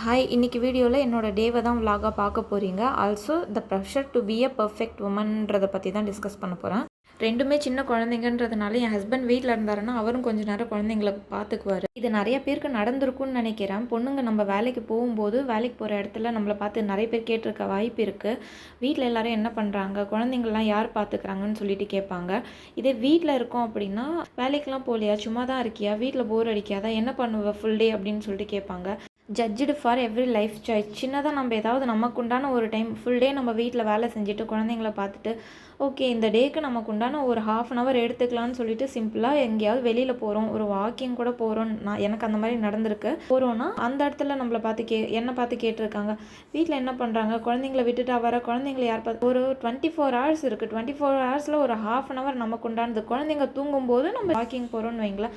Hi, இன்னைக்கு வீடியோவில் என்னோட டேவை தான் விலாகாக பார்க்க போகிறீங்க. Also the pressure to be a perfect உமன்றதை பற்றி தான் டிஸ்கஸ் பண்ண போகிறேன். ரெண்டுமே சின்ன குழந்தைங்கன்றதுனால என் ஹஸ்பண்ட் வீட்டில் இருந்தாருன்னா அவரும் கொஞ்சம் நேரம் குழந்தைங்கள பார்த்துக்குவார். இது நிறைய பேருக்கு நடந்திருக்கும்னு நினைக்கிறேன். பொண்ணுங்க நம்ம வேலைக்கு போகும்போது வேலைக்கு போகிற இடத்துல நம்மளை பார்த்து நிறைய பேர் கேட்டிருக்க வாய்ப்பு இருக்குது. வீட்டில் எல்லோரும் என்ன பண்ணுறாங்க, குழந்தைங்கள்லாம் யார் பார்த்துக்கிறாங்கன்னு சொல்லிட்டு கேட்பாங்க. இதே வீட்டில் இருக்கோம் அப்படின்னா, வேலைக்கெலாம் போகலையா, சும்மா தான் இருக்கியா, வீட்டில் போர் அடிக்காதா, என்ன பண்ணுவ ஃபுல் டே அப்படின்னு சொல்லிட்டு கேட்பாங்க. Judged for every life choice. சின்னதாக நம்ம ஏதாவது நமக்கு உண்டான ஒரு டைம் ஃபுல் டே நம்ம வீட்டில் வேலை செஞ்சுட்டு குழந்தைங்கள பார்த்துட்டு ஓகே இந்த டேக்கு நமக்கு உண்டான ஒரு ½ எடுத்துக்கலான்னு சொல்லிட்டு சிம்பிளாக எங்கேயாவது வெளியில் போகிறோம், ஒரு வாக்கிங் கூட போகிறோம். எனக்கு அந்த மாதிரி நடந்திருக்கு. போகிறோன்னா அந்த இடத்துல நம்மளை பார்த்து என்னை பார்த்து கேட்டிருக்காங்க, வீட்டில் என்ன பண்ணுறாங்க, குழந்தைங்கள விட்டுட்டா வர, குழந்தைங்கள யார் பார்த்து. ஒரு 24 hours இருக்குது. 24 hours ஒரு ½ நமக்கு உண்டானது. குழந்தைங்க தூங்கும்போது நம்ம வாக்கிங் போகிறோன்னு வைங்களேன்,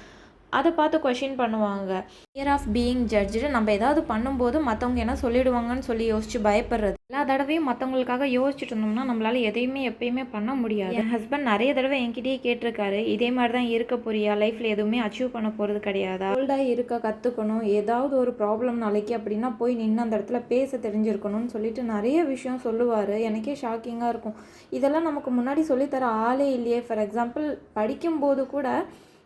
அதை பார்த்து கொஷின் பண்ணுவாங்க. Fear of being judged. நம்ம ஏதாவது பண்ணும்போது மற்றவங்க என்ன சொல்லிடுவாங்கன்னு சொல்லி யோசிச்சு பயப்படுறது. எல்லா தடவையும் மற்றவங்களுக்காக யோசிச்சுட்டு இருந்தோம்னா நம்மளால் எதையுமே எப்பயுமே பண்ண முடியாது. என் ஹஸ்பண்ட் நிறைய தடவை என்கிட்டயே கேட்டிருக்காரு, இதே மாதிரி தான் இருக்க போறியா, லைஃப்பில் எதுவுமே அச்சீவ் பண்ண போகிறது கிடையாதா, ஹோல்டாக இருக்க கற்றுக்கணும், ஏதாவது ஒரு ப்ராப்ளம் நாளைக்கு அப்படின்னா போய் நின்று அந்த இடத்துல பேச தெரிஞ்சிருக்கணும்னு சொல்லிட்டு நிறைய விஷயம் சொல்லுவார். எனக்கே ஷாக்கிங்காக இருக்கும். இதெல்லாம் நமக்கு முன்னாடி சொல்லித்தர ஆளே இல்லையே. ஃபார் எக்ஸாம்பிள், படிக்கும்போது கூட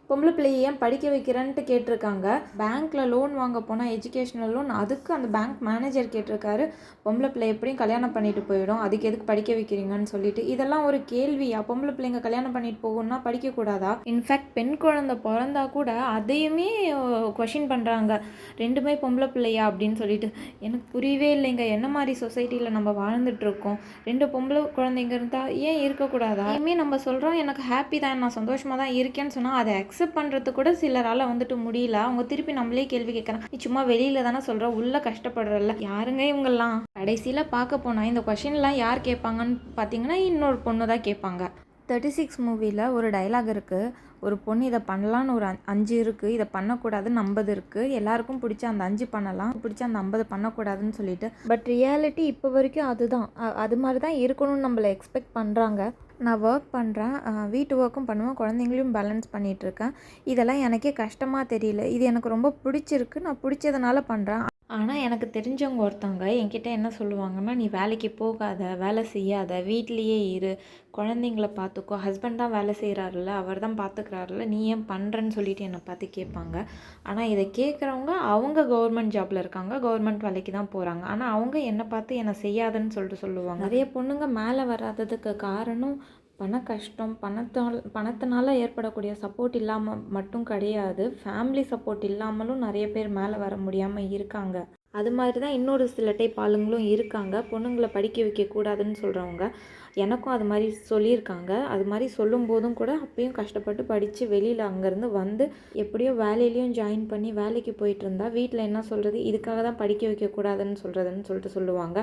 பொம்பளை பிள்ளையை ஏன் படிக்க வைக்கிறேன்ட்டு கேட்டிருக்காங்க. பேங்க்கில் லோன் வாங்க போனால் எஜுகேஷ்னல் லோன், அதுக்கு அந்த பேங்க் மேனேஜர் கேட்டிருக்காரு, பொம்பளை பிள்ளை எப்படியும் கல்யாணம் பண்ணிட்டு போயிடும், அதுக்கு எதுக்கு படிக்க வைக்கிறீங்கன்னு சொல்லிட்டு. இதெல்லாம் ஒரு கேள்வியா? பொம்பளை பிள்ளைங்க கல்யாணம் பண்ணிட்டு போகணும்னா படிக்கக்கூடாதா? இன்ஃபேக்ட் பெண் குழந்தை பிறந்தா கூட அதையுமே கொஷின் பண்ணுறாங்க, ரெண்டுமே பொம்பளை பிள்ளையா அப்படின்னு சொல்லிட்டு. எனக்கு புரியவே இல்லைங்க, என்ன மாதிரி சொசைட்டியில் நம்ம வாழ்ந்துட்டுருக்கோம். 2 பொம்பளை குழந்தைங்க இருந்தால் ஏன் இருக்கக்கூடாதா? இனிமே நம்ம சொல்கிறோம் எனக்கு ஹாப்பி தான், நான் சந்தோஷமாக தான் இருக்கேன்னு சொன்னால் அதை அக்செப்ட் பண்ணுறது கூட சிலரால் முடியல. அவங்க திருப்பி நம்மளே கேள்வி கேட்குறாங்க, நீ சும்மா வெளியில் தானே சொல்கிற, உள்ளே கஷ்டப்படுறல. யாருங்க இவங்கெல்லாம்? கடைசியில் பார்க்க போனால் இந்த கொஷின்லாம் யார் கேட்பாங்கன்னு பார்த்தீங்கன்னா இன்னொரு பொண்ணு தான் கேட்பாங்க. 36 மூவியில் ஒரு டைலாக் இருக்குது, ஒரு பொண்ணு இதை பண்ணலான்னு ஒரு 5 இருக்குது, இதை பண்ணக்கூடாதுன்னு 50 இருக்குது, எல்லாருக்கும் பிடிச்ச அந்த 5 பண்ணலாம், பிடிச்ச அந்த 50 பண்ணக்கூடாதுன்னு சொல்லிட்டு. பட் ரியாலிட்டி இப்போ வரைக்கும் அதுதான். அது மாதிரி தான் இருக்கணும்னு நம்மளை எக்ஸ்பெக்ட் பண்ணுறாங்க. நான் ஒர்க் பண்ணுறேன், வீட்டு ஒர்க்கும் பண்ணுவேன், குழந்தைங்களையும் பேலன்ஸ் பண்ணிகிட்ருக்கேன். இதெல்லாம் எனக்கே கஷ்டமாக தெரியல, இது எனக்கு ரொம்ப பிடிச்சிருக்கு, நான் பிடிச்சதுனால பண்ணுறேன். ஆனால் எனக்கு தெரிஞ்சவங்க ஒருத்தவங்க என்கிட்ட என்ன சொல்லுவாங்கன்னா, நீ வேலைக்கு போகாத, வேலை செய்யாத, வீட்லேயே இரு, குழந்தைங்கள பார்த்துக்கோ, ஹஸ்பண்ட் தான் வேலை செய்கிறாருல்ல, அவர் தான் பார்த்துக்கிறாருல்ல, நீ ஏன் பண்ணுறன்னு சொல்லிட்டு என்னை பார்த்து கேட்பாங்க. ஆனால் இதை கேட்குறவங்க அவங்க கவர்மெண்ட் ஜாபில் இருக்காங்க, கவர்மெண்ட் வேலைக்கு தான் போகிறாங்க. ஆனால் அவங்க என்னை பார்த்து என்னை செய்யாதுன்னு சொல்லிட்டு சொல்லுவாங்க. நிறைய பொண்ணுங்க மேலே வராததுக்கு காரணம் பண கஷ்டம், பணத்தினால ஏற்படக்கூடிய சப்போர்ட் இல்லாமல் மட்டும் கிடையாது, ஃபேமிலி சப்போர்ட் இல்லாமலும் நிறைய பேர் மேலே வர முடியாமல் இருக்காங்க. அது மாதிரி தான் இன்னொரு சில டைப் ஆளுங்களும் இருக்காங்க, பொண்ணுங்களை படிக்க வைக்கக்கூடாதுன்னு சொல்கிறவங்க. எனக்கும் அது மாதிரி சொல்லியிருக்காங்க. அது மாதிரி சொல்லும்போதும் கூட அப்பயும் கஷ்டப்பட்டு படித்து வெளியில் அங்கேருந்து வந்து எப்படியோ வேலையிலையும் ஜாயின் பண்ணி வேலைக்கு போயிட்டு இருந்தா வீட்டில் என்ன சொல்கிறது, இதுக்காக தான் படிக்க வைக்கக்கூடாதுன்னு சொல்லிட்டு சொல்லுவாங்க.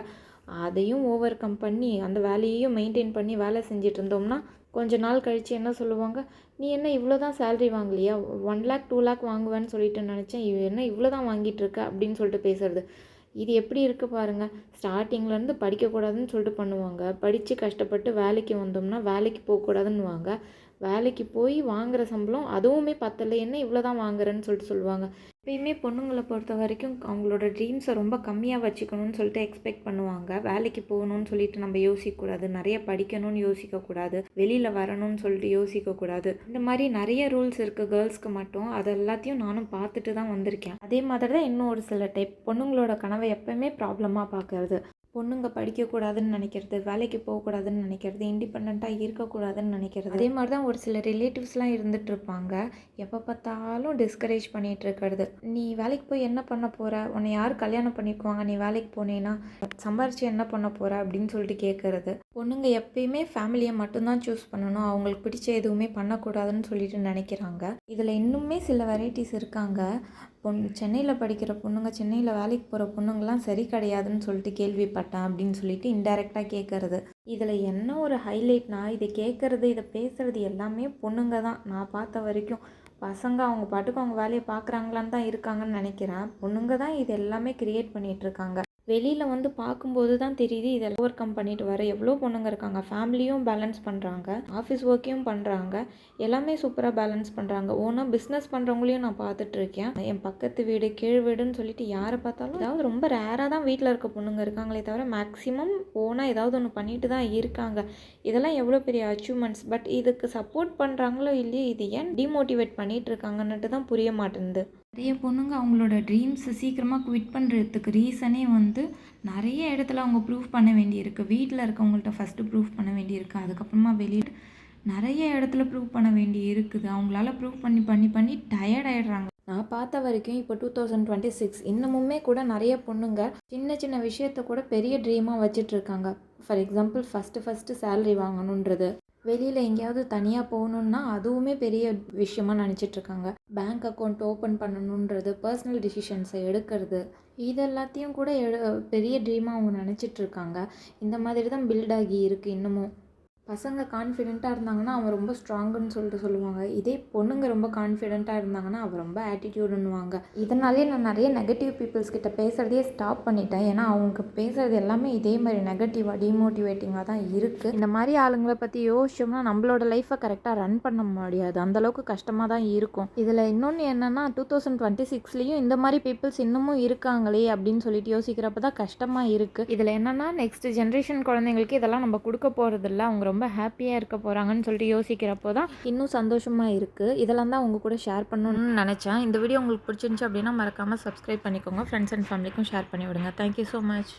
அதையும் ஓவர் கம் பண்ணி அந்த வேலையையும் மெயின்டைன் பண்ணி வேலை செஞ்சுட்டு இருந்தோம்னா கொஞ்ச நாள் கழித்து என்ன சொல்லுவாங்க, நீ என்ன இவ்வளோ தான் சேலரி வாங்கலையா, 1 lakh 2 lakh வாங்குவேன்னு சொல்லிட்டு நினச்சேன், என்ன இவ்வளோ தான் வாங்கிட்டு இருக்க அப்படின்னு சொல்லிட்டு பேசுறது. இது எப்படி இருக்குது பாருங்கள். ஸ்டார்டிங்லேருந்து படிக்கக்கூடாதுன்னு சொல்லிட்டு பண்ணுவாங்க, படித்து கஷ்டப்பட்டு வேலைக்கு வந்தோம்னா வேலைக்கு போகக்கூடாதுன்னுவாங்க, வேலைக்கு போய் வாங்குகிற சம்பளம் அதுவுமே பத்தலை, என்ன இவ்வளோ தான் வாங்குறேன்னு சொல்லிட்டு சொல்லுவாங்க. எப்பயுமே பொண்ணுங்களை பொறுத்த வரைக்கும் அவங்களோட ட்ரீம்ஸை ரொம்ப கம்மியாக வச்சுக்கணும்னு சொல்லிட்டு எக்ஸ்பெக்ட் பண்ணுவாங்க. வேலைக்கு போகணும்னு சொல்லிட்டு நம்ம யோசிக்கக்கூடாது, நிறைய படிக்கணும்னு யோசிக்கக்கூடாது, வெளியில் வரணும்னு சொல்லிட்டு யோசிக்கக்கூடாது. இந்த மாதிரி நிறைய ரூல்ஸ் இருக்குது கேர்ள்ஸ்க்கு மட்டும். அது எல்லாத்தையும் நானும் பார்த்துட்டு தான் வந்திருக்கேன். அதே மாதிரி தான் இன்னும் ஒரு சில டைப் பொண்ணுங்களோட கனவை எப்பவுமே ப்ராப்ளமாக பார்க்கறது. பொண்ணுங்க படிக்கக்கூடாதுன்னு நினைக்கிறது, வேலைக்கு போகக்கூடாதுன்னு நினைக்கிறது, இண்டிபெண்ட்டாக இருக்கக்கூடாதுன்னு நினைக்கிறது. அதே மாதிரி தான் ஒரு சில ரிலேட்டிவ்ஸ்லாம் இருந்துகிட்ருப்பாங்க, எப்போ பார்த்தாலும் டிஸ்கரேஜ் பண்ணிகிட்டு இருக்கிறது. நீ வேலைக்கு போய் என்ன பண்ண போகிற, உன்னை யார் கல்யாணம் பண்ணிக்குவாங்க, நீ வேலைக்கு போனேன்னா சம்பாரித்து என்ன பண்ண போகிற அப்படின்னு சொல்லிட்டு கேட்குறது. பொண்ணுங்க எப்பயுமே ஃபேமிலியை மட்டும்தான் சூஸ் பண்ணணும், அவங்களுக்கு பிடிச்ச எதுவுமே பண்ணக்கூடாதுன்னு சொல்லிட்டு நினைக்கிறாங்க. இதில் இன்னுமே சில வெரைட்டிஸ் இருக்காங்க. சென்னையில் படிக்கிற பொண்ணுங்க, சென்னையில் வேலைக்கு போகிற பொண்ணுங்கள்லாம் சரி கிடையாதுன்னு சொல்லிட்டு கேள்விப்பட்டேன் அப்படின்னு சொல்லிட்டு இன்டைரக்டாக கேட்குறது. இதில் என்ன ஒரு ஹைலைட்னா, இதை கேட்குறது இதை பேசுகிறது எல்லாமே பொண்ணுங்க தான் நான் பார்த்த வரைக்கும். பசங்க அவங்க பாட்டுக்கு அவங்க வேலையை பார்க்குறாங்களான்னு தான் இருக்காங்கன்னு நினைக்கிறேன். பொண்ணுங்க தான் இது எல்லாமே கிரியேட் பண்ணிகிட்ருக்காங்க. வெளியில் வந்து பார்க்கும்போது தான் தெரியுது இதெல்லாம் ஓவர் கம் பண்ணிட்டு வர எவ்வளோ பொண்ணுங்க இருக்காங்க. ஃபேமிலியும் பேலன்ஸ் பண்ணுறாங்க, ஆஃபீஸ் ஒர்க்கையும் பண்ணுறாங்க, எல்லாமே சூப்பராக பேலன்ஸ் பண்ணுறாங்க. ஓனாக பிஸ்னஸ் பண்ணுறவங்களையும் நான் பார்த்துட்ருக்கேன். என் பக்கத்து வீடு கீழ் வீடுன்னு சொல்லிட்டு யாரை பார்த்தாலும் ஏதாவது ரொம்ப ரேராக தான் வீட்டில் இருக்க பொண்ணுங்க இருக்காங்களே தவிர மேக்ஸிமம் ஓனாக ஏதாவது ஒன்று பண்ணிட்டு தான் இருக்காங்க. இதெல்லாம் எவ்வளோ பெரிய அச்சீவ்மெண்ட்ஸ். பட் இதுக்கு சப்போர்ட் பண்ணுறாங்களோ இல்லையோ இது ஏன் டிமோட்டிவேட் பண்ணிகிட்டு இருக்காங்கன்னுட்டு தான் புரிய மாட்டேங்குது. நிறைய பொண்ணுங்க அவங்களோட ட்ரீம்ஸை சீக்கிரமாக குவிட் பண்ணுறதுக்கு ரீசனே வந்து நிறைய இடத்துல அவங்க ப்ரூவ் பண்ண வேண்டியிருக்கு. வீட்டில் இருக்கவங்கள்ட்ட ஃபஸ்ட்டு ப்ரூவ் பண்ண வேண்டியிருக்கு, அதுக்கப்புறமா வெளியில் நிறைய இடத்துல ப்ரூவ் பண்ண வேண்டி இருக்குது. அவங்களால ப்ரூவ் பண்ணி பண்ணி பண்ணி டயர்ட் ஆகிடுறாங்க. நான் பார்த்த வரைக்கும் இப்போ 2026 இன்னமுமே கூட நிறைய பொண்ணுங்க சின்ன சின்ன விஷயத்த கூட பெரிய ட்ரீமாக வச்சிட்ருக்காங்க. ஃபார் எக்ஸாம்பிள் ஃபஸ்ட்டு சேலரி வாங்கணுன்றது, வெளியில் எங்கேயாவது தனியாக போகணுன்னா அதுவுமே பெரிய விஷயமாக நினச்சிட்ருக்காங்க. பேங்க் அக்கௌண்ட் ஓப்பன் பண்ணணுன்றது, பர்சனல் டிசிஷன்ஸை எடுக்கிறது, இது எல்லாத்தையும் கூட பெரிய ட்ரீமாக அவங்க நினச்சிட்ருக்காங்க. இந்த மாதிரி தான் பில்ட் ஆகி இருக்குது இன்னமும். பசங்க கான்ஃபிடெண்ட்டாக இருந்தாங்கன்னா அவன் ரொம்ப ஸ்ட்ராங்குன்னு சொல்லுவாங்க. இதே பொண்ணுங்க ரொம்ப கான்ஃபிடெண்ட்டாக இருந்தாங்கன்னா அவள் ரொம்ப ஆட்டிடியூடுன்னுவாங்க. இதனாலே நான் நிறைய நெகட்டிவ் பீப்புள்ஸ் கிட்ட பேசுகிறதையே ஸ்டாப் பண்ணிட்டேன். ஏன்னா அவங்க பேசுகிறது எல்லாமே இதே மாதிரி நெகட்டிவாக டிமோட்டிவேட்டிங்காக தான் இருக்குது. இந்த மாதிரி ஆளுங்களை பற்றி யோசிச்சோம்னா நம்மளோட லைஃப்பை கரெக்டாக ரன் பண்ண முடியாது, அந்தளவுக்கு கஷ்டமாக தான் இருக்கும். இதில் இன்னொன்று என்னென்னா 2026லேயும் இந்த மாதிரி பீப்புள்ஸ் இன்னமும் இருக்காங்களே அப்படின்னு சொல்லிட்டு யோசிக்கிறப்ப தான் கஷ்டமாக இருக்குது. இதில் என்னென்னா நெக்ஸ்ட் ஜென்ரேஷன் குழந்தைங்களுக்கு இதெல்லாம் நம்ம கொடுக்க போகிறதில்ல, அவங்க ரொம்ப ஹாப்பியாக இருக்க போகிறாங்கன்னு சொல்லிட்டு யோசிக்கிறப்போ தான் இன்னும் சந்தோஷமாக இருக்குது. இதெல்லாம் தான் உங்க கூட ஷேர் பண்ணணும்னு நினச்சேன். இந்த வீடியோ உங்களுக்கு பிடிச்சிருந்துச்சு அப்படின்னா மறக்காமல் சப்ஸ்கிரைப் பண்ணிக்கோங்க. ஃப்ரெண்ட்ஸ் அண்ட் ஃபேமிலிக்கும் ஷேர் பண்ணி விடுங்க. Thank you so much.